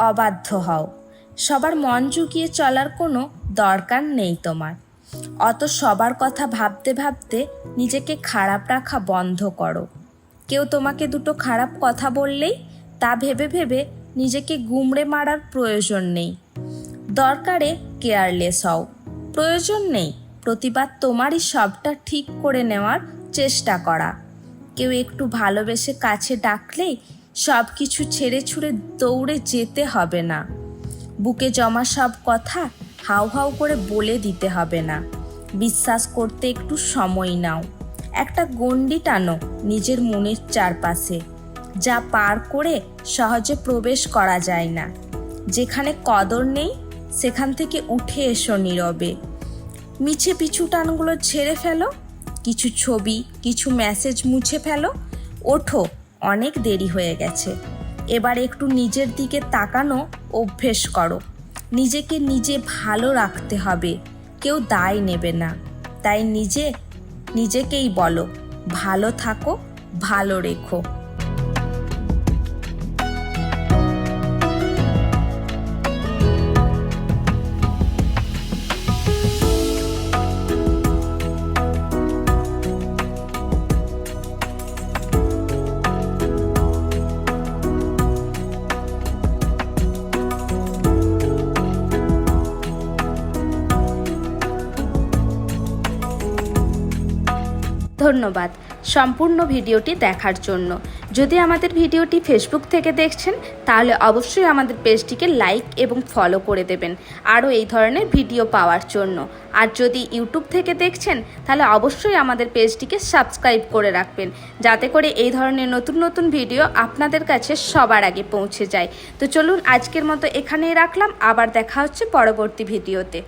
অবাধ্য হও। সবার মন জুগিয়ে চলার কোনো দরকার নেই তোমার। অত সবার কথা ভাবতে ভাবতে নিজেকে খারাপ রাখা বন্ধ করো। কেউ তোমাকে দুটো খারাপ কথা বললেই তা ভেবে ভেবে নিজেকে গুমড়ে মারার প্রয়োজন নেই। দরকারে কেয়ারলেস হও। প্রয়োজন নেই প্রতিবার তোমারই সবটা ঠিক করে নেওয়ার চেষ্টা করা। কেউ একটু ভালোবেসে কাছে ডাকলেই সব কিছু ছেড়ে ছুড়ে দৌড়ে যেতে হবে না। বুকে জমা সব কথা হাউ হাউ করে বলে দিতে হবে না। বিশ্বাস করতে একটু সময় নাও। একটা গণ্ডি টানো নিজের মনের চারপাশে, যা পার করে সহজে প্রবেশ করা যায় না। যেখানে কদর নেই সেখান থেকে উঠে এসো নীরবে। মিছে পিছু টানগুলো ছেড়ে ফেলো। কিছু ছবি, কিছু মেসেজ মুছে ফেলো। ওঠো, অনেক দেরি হয়ে গেছে। এবার একটু নিজের দিকে তাকানো অভ্যেস করো। নিজেকে নিজে ভালো রাখতে হবে, কেউ দায় নেবে না। তাই নিজেকেই বলো, ভালো থাকো, ভালো রেখো। ধন্যবাদ সম্পূর্ণ ভিডিওটি দেখার জন্য। যদি আমাদের ভিডিওটি ফেসবুক থেকে দেখছেন তাহলে অবশ্যই আমাদের পেজটিকে লাইক এবং ফলো করে দেবেন আরও এই ধরনের ভিডিও পাওয়ার জন্য। আর যদি ইউটিউব থেকে দেখছেন তাহলে অবশ্যই আমাদের পেজটিকে সাবস্ক্রাইব করে রাখবেন, যাতে করে এই ধরনের নতুন নতুন ভিডিও আপনাদের কাছে সবার আগে পৌঁছে যায়। তো চলুন আজকের মতো এখানেই রাখলাম, আবার দেখা হচ্ছে পরবর্তী ভিডিওতে।